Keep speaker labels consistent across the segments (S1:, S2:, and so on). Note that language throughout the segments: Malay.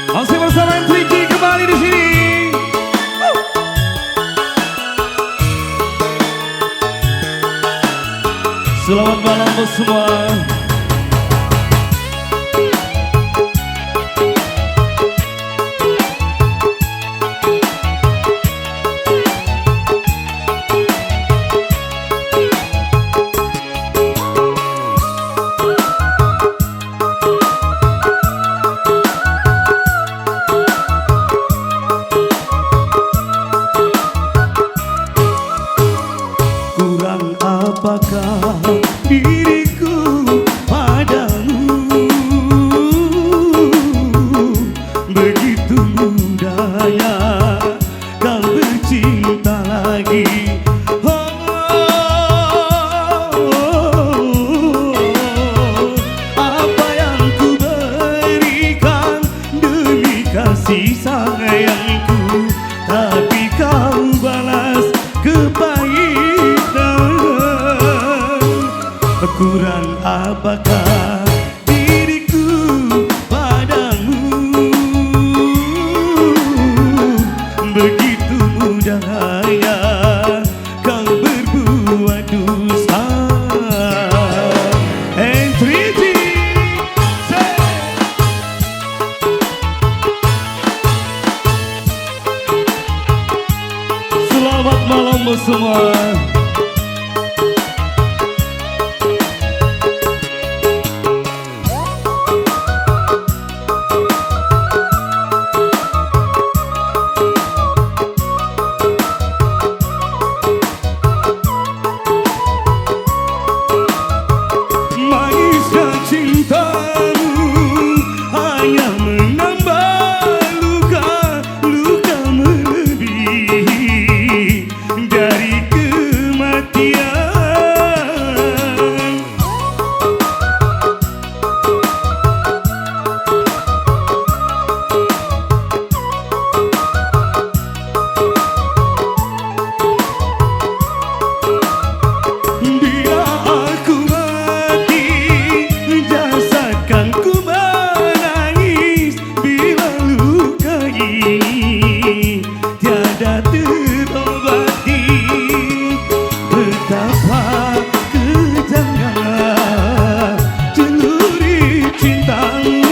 S1: Masih bersama M3G kembali di sini. Selamat malam buat semua. Kurang apakah diriku padamu, begitu mudahnya kau bercinta lagi. Apa yang ku berikan demi kasih sayangku, tapi kau balas kepahitan. Kurang apakah diriku padamu, begitu mudahnya kau berbuat dusta. M3G selamat malam semua. Tiada terobati, betapa kejamnya celuri cintamu.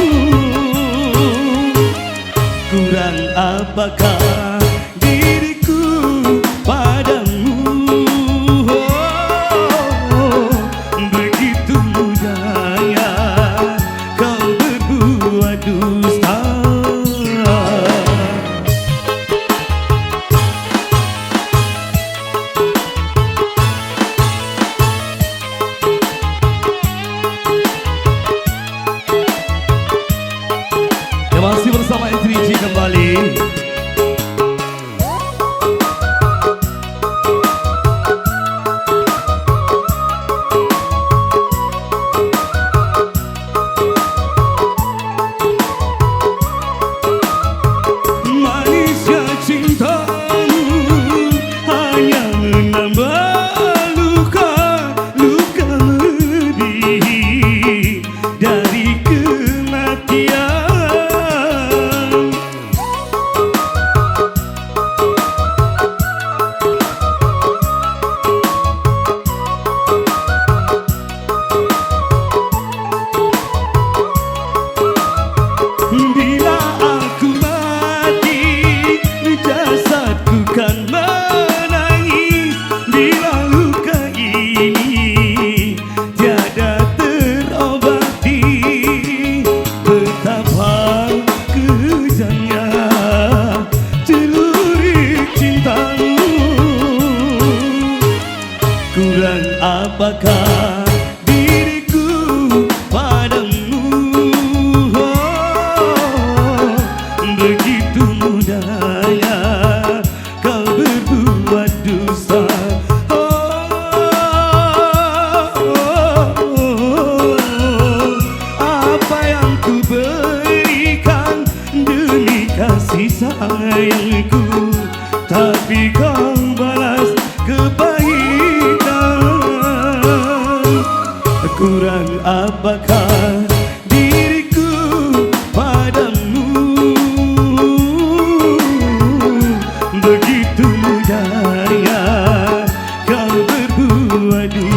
S1: Kurang apakah diriku padamu, begitu mudahnya kau berbuat dusta. Masih bersama M3G kembali. Manisnya cintamu hanya menambah luka-luka lebih dari kematian. Bila aku mati, jasadku kan menangis. Bila luka ini tiada terobati, betapa kejamnya celuri cintamu. Kurang apakah diriku padamu, begitu mudahnya kau berbuat dusta. Apa yang ku berikan demi kasih sayangku, tapi kau balas kepahitan. Kurang apakah diriku padamu, dua